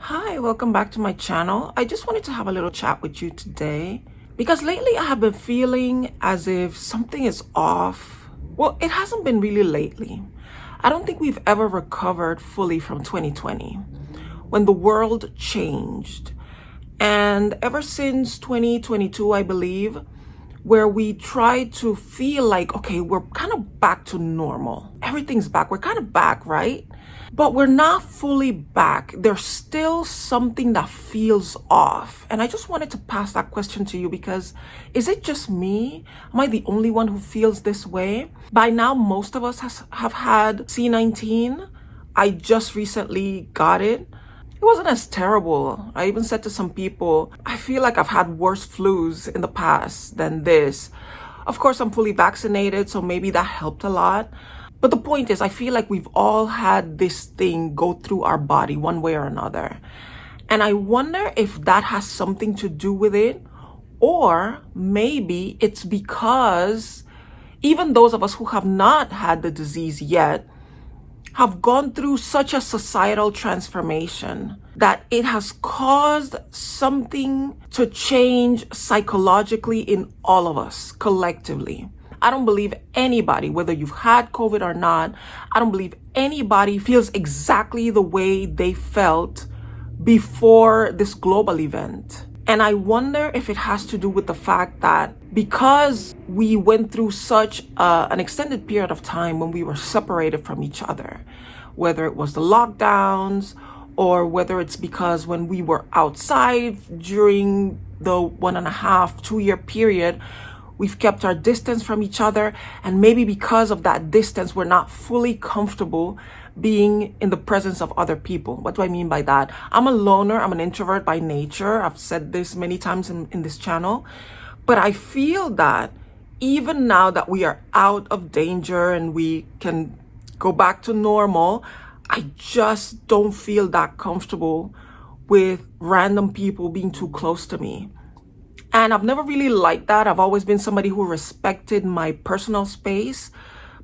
Hi, welcome back to my channel. I just wanted to have a little chat with you today because lately I have been feeling as if something is off. Well, it hasn't been really lately. I don't think we've ever recovered fully from 2020 when the world changed. And ever since 2022, I believe, where we try to feel like, okay, we're kind of back to normal. Everything's back. We're kind of back, right? But we're not fully back. There's still something that feels off. And I just wanted to pass that question to you because is it just me? Am I the only one who feels this way? By now, most of us have had C19. I just recently got it. It wasn't as terrible. I even said to some people, I feel like I've had worse flus in the past than this. Of course, I'm fully vaccinated, so maybe that helped a lot. But the point is, I feel like we've all had this thing go through our body one way or another. And I wonder if that has something to do with it, or maybe it's because even those of us who have not had the disease yet have gone through such a societal transformation that it has caused something to change psychologically in all of us collectively. I don't believe anybody, whether you've had COVID or not, I don't believe anybody feels exactly the way they felt before this global event. And I wonder if it has to do with the fact that because we went through such an extended period of time when we were separated from each other, whether it was the lockdowns or whether it's because when we were outside during the 1.5, 2 year period, we've kept our distance from each other. And maybe because of that distance, we're not fully comfortable being in the presence of other people. What do I mean by that? I'm a loner. I'm an introvert by nature. I've said this many times in this channel. But I feel that even now that we are out of danger and we can go back to normal, I just don't feel that comfortable with random people being too close to me. And I've never really liked that. I've always been somebody who respected my personal space,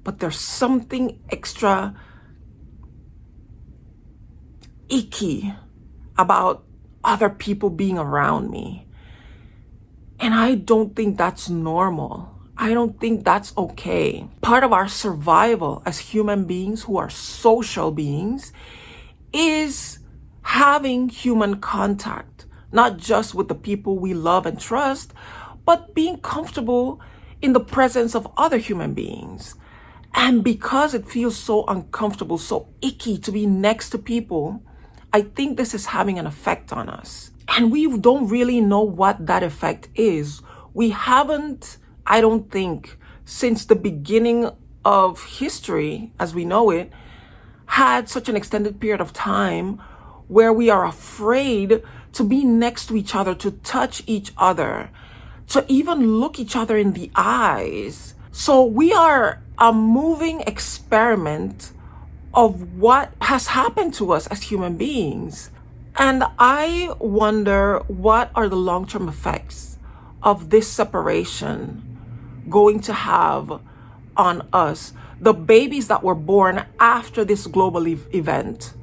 but there's something extra icky about other people being around me. And I don't think that's normal. I don't think that's okay. Part of our survival as human beings who are social beings is having human contact, not just with the people we love and trust, but being comfortable in the presence of other human beings. And because it feels so uncomfortable, so icky to be next to people, I think this is having an effect on us. And we don't really know what that effect is. We haven't, I don't think, since the beginning of history, as we know it, had such an extended period of time where we are afraid to be next to each other, to touch each other, to even look each other in the eyes. So we are a moving experiment of what has happened to us as human beings. And I wonder, what are the long-term effects of this separation going to have on us? The babies that were born after this global event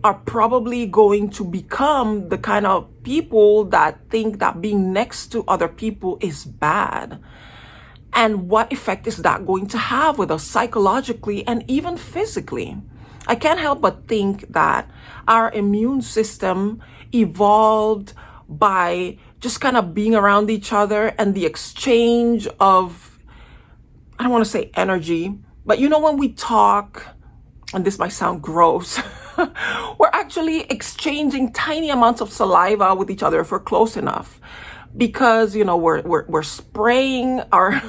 are probably going to become the kind of people that think that being next to other people is bad. And what effect is that going to have with us psychologically and even physically? I can't help but think that our immune system evolved by just kind of being around each other and the exchange of, I don't want to say energy, but you know, when we talk, and this might sound gross, we're actually exchanging tiny amounts of saliva with each other if we're close enough, because you know we're spraying our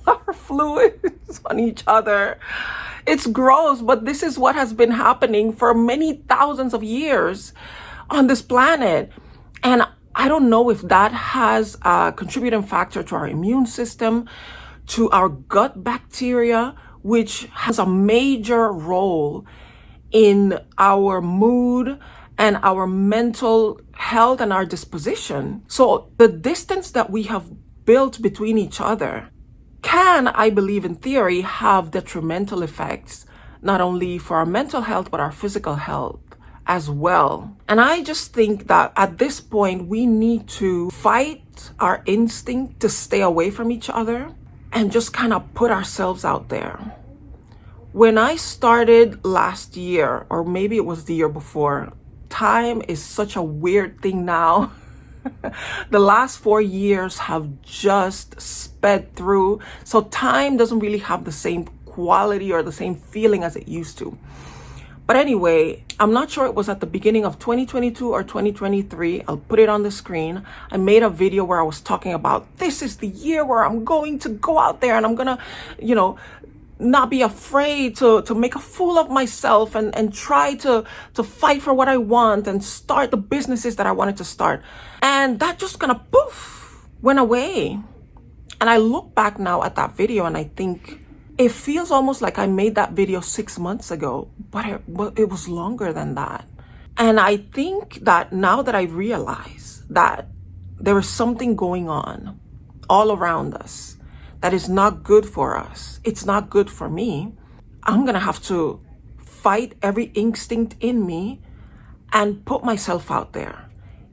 our fluids on each other. It's gross, but this is what has been happening for many thousands of years on this planet. And I don't know if that has a contributing factor to our immune system, to our gut bacteria, which has a major role in our mood and our mental health and our disposition. So the distance that we have built between each other can, I believe in theory, have detrimental effects, not only for our mental health, but our physical health as well. And I just think that at this point, we need to fight our instinct to stay away from each other and just kind of put ourselves out there. When I started last year, or maybe it was the year before, time is such a weird thing now. The last 4 years have just sped through. So time doesn't really have the same quality or the same feeling as it used to. But anyway, I'm not sure it was at the beginning of 2022 or 2023. I'll put it on the screen. I made a video where I was talking about this is the year where I'm going to go out there and I'm going to, not be afraid to make a fool of myself and try to fight for what I want and start the businesses that I wanted to start. And that just kind of poof, went away. And I look back now at that video and I think it feels almost like I made that video 6 months ago, but it was longer than that. And I think that now that I realize that there is something going on all around us that is not good for us, it's not good for me, I'm going to have to fight every instinct in me and put myself out there.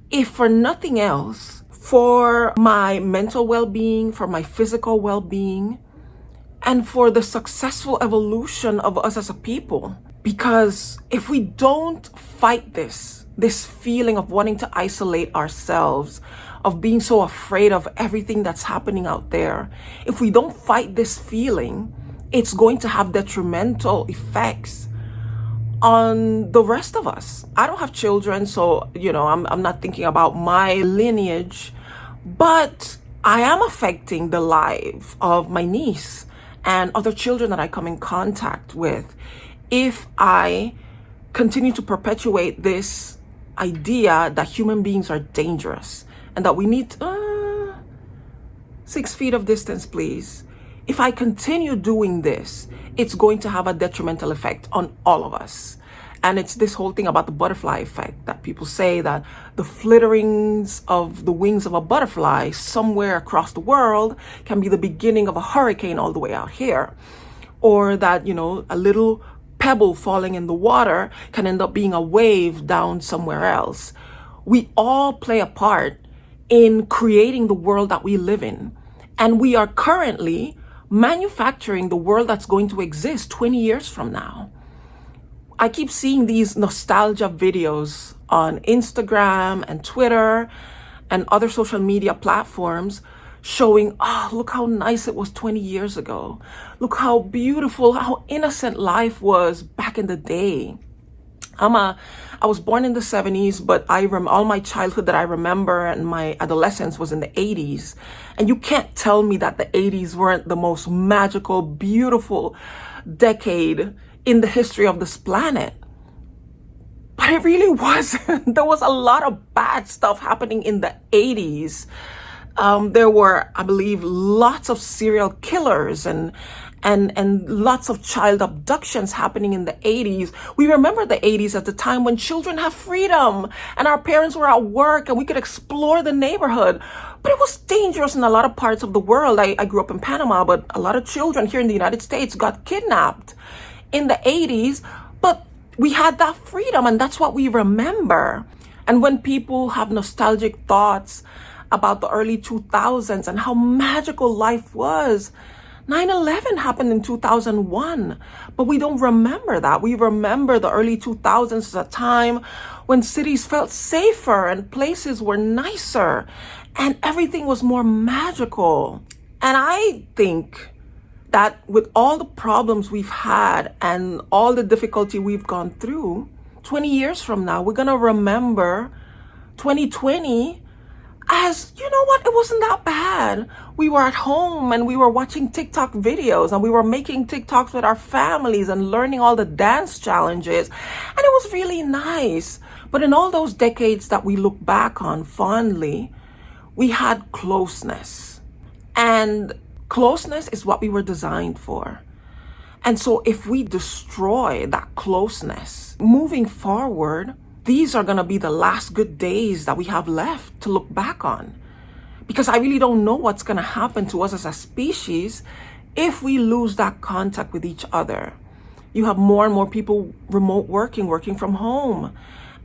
If for nothing else, for my mental well-being, for my physical well-being, and for the successful evolution of us as a people. Because if we don't fight this feeling of wanting to isolate ourselves, of being so afraid of everything that's happening out there, if we don't fight this feeling, it's going to have detrimental effects on the rest of us. I don't have children, so, I'm not thinking about my lineage, but I am affecting the life of my niece and other children that I come in contact with if I continue to perpetuate this idea that human beings are dangerous and that we need 6 feet of distance, please. If I continue doing this, it's going to have a detrimental effect on all of us. And it's this whole thing about the butterfly effect that people say that the flitterings of the wings of a butterfly somewhere across the world can be the beginning of a hurricane all the way out here. Or that, a little pebble falling in the water can end up being a wave down somewhere else. We all play a part in creating the world that we live in. And we are currently manufacturing the world that's going to exist 20 years from now. I keep seeing these nostalgia videos on Instagram and Twitter and other social media platforms showing, look how nice it was 20 years ago. Look how beautiful, how innocent life was back in the day. I was born in the 70s, but all my childhood that I remember and my adolescence was in the 80s. And you can't tell me that the 80s weren't the most magical, beautiful decade in the history of this planet. But it really wasn't. There was a lot of bad stuff happening in the 80s. There were, I believe, lots of serial killers and lots of child abductions happening in the 80s. We remember the 80s as the time when children have freedom and our parents were at work and we could explore the neighborhood. But it was dangerous in a lot of parts of the world. I grew up in Panama, but a lot of children here in the United States got kidnapped in the 80s, but we had that freedom and that's what we remember. And when people have nostalgic thoughts about the early 2000s and how magical life was, 9/11 happened in 2001, but we don't remember that. We remember the early 2000s as a time when cities felt safer and places were nicer and everything was more magical. And I think that with all the problems we've had and all the difficulty we've gone through, 20 years from now, we're going to remember 2020 as, it wasn't that bad. We were at home and we were watching TikTok videos and we were making TikToks with our families and learning all the dance challenges. And it was really nice. But in all those decades that we look back on fondly, we had closeness. And closeness is what we were designed for. And so if we destroy that closeness, moving forward, these are going to be the last good days that we have left to look back on. Because I really don't know what's going to happen to us as a species if we lose that contact with each other. You have more and more people remote working from home.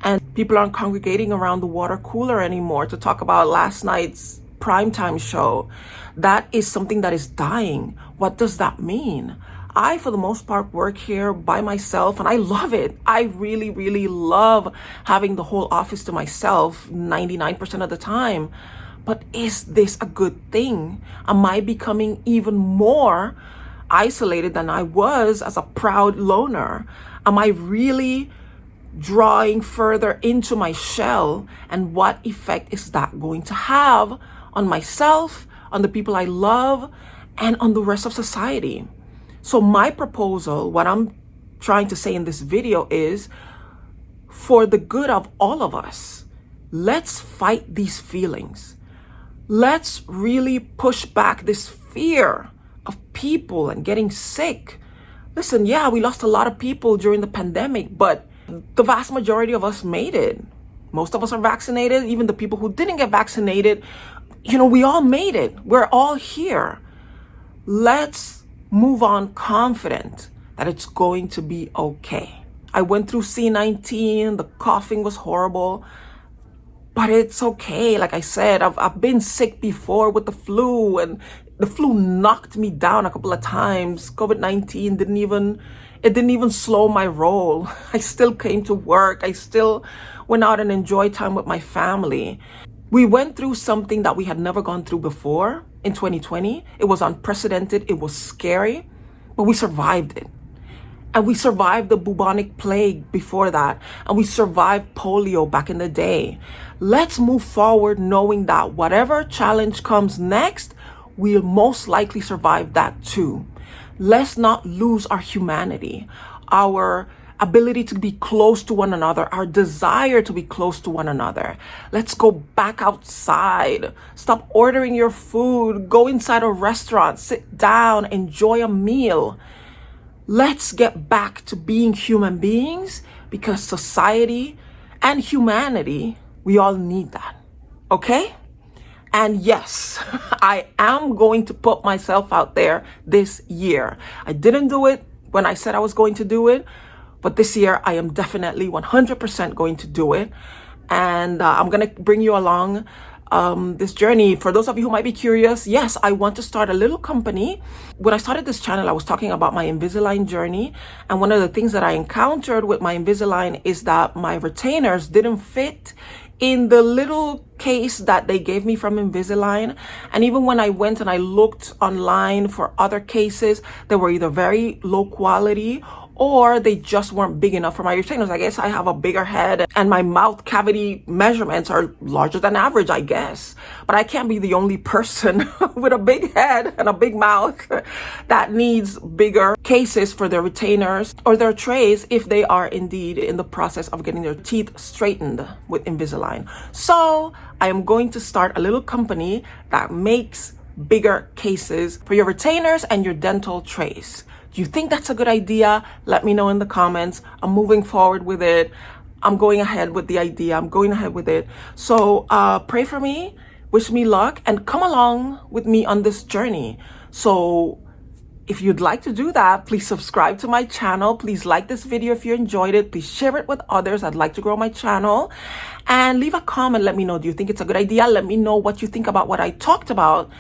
and people aren't congregating around the water cooler anymore to talk about last night's primetime show. That is something that is dying. What does that mean? I, for the most part, work here by myself and I love it. I really, really love having the whole office to myself 99% of the time. But is this a good thing? Am I becoming even more isolated than I was as a proud loner? Am I really drawing further into my shell? And what effect is that going to have on myself, on the people I love, and on the rest of society? So my proposal, what I'm trying to say in this video is, for the good of all of us, let's fight these feelings. Let's really push back this fear of people and getting sick. Listen, yeah, we lost a lot of people during the pandemic, but the vast majority of us made it. Most of us are vaccinated. Even the people who didn't get vaccinated, we all made it. We're all here. Let's move on confident that it's going to be okay. I went through C19. The coughing was horrible. But it's okay. Like I said, I've been sick before with the flu, and the flu knocked me down a couple of times. COVID-19 didn't even slow my roll. I still came to work. I still went out and enjoyed time with my family. We went through something that we had never gone through before in 2020. It was unprecedented. It was scary, but we survived it. And we survived the bubonic plague before that. And we survived polio back in the day. Let's move forward knowing that whatever challenge comes next, we'll most likely survive that too. Let's not lose our humanity, our ability to be close to one another, our desire to be close to one another. Let's go back outside. Stop ordering your food. Go inside a restaurant. Sit down. Enjoy a meal. Let's get back to being human beings, because society and humanity, we all need that. Okay? And yes, I am going to put myself out there this year. I didn't do it when I said I was going to do it, but this year I am definitely 100% going to do it. And I'm going to bring you along this journey. For those of you who might be curious, yes, I want to start a little company. When I started this channel, I was talking about my Invisalign journey. And one of the things that I encountered with my Invisalign is that my retainers didn't fit in the little case that they gave me from Invisalign. And even when I went and I looked online for other cases, they were either very low quality or they just weren't big enough for my retainers. I guess I have a bigger head and my mouth cavity measurements are larger than average, I guess. But I can't be the only person with a big head and a big mouth that needs bigger cases for their retainers or their trays if they are indeed in the process of getting their teeth straightened with Invisalign. So I am going to start a little company that makes bigger cases for your retainers and your dental trays. Do you think that's a good idea? Let me know in the comments. I'm moving forward with it. I'm going ahead with the idea. I'm going ahead with it. So pray for me, wish me luck, and come along with me on this journey. So if you'd like to do that, please subscribe to my channel. Please like this video if you enjoyed it. Please share it with others. I'd like to grow my channel. And leave a comment. Let me know. Do you think it's a good idea? Let me know what you think about what I talked about.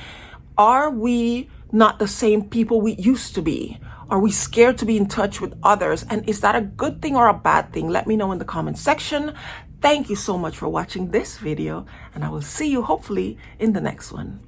Are we not the same people we used to be? Are we scared to be in touch with others? And is that a good thing or a bad thing? Let me know in the comment section. Thank you so much for watching this video, and I will see you hopefully in the next one.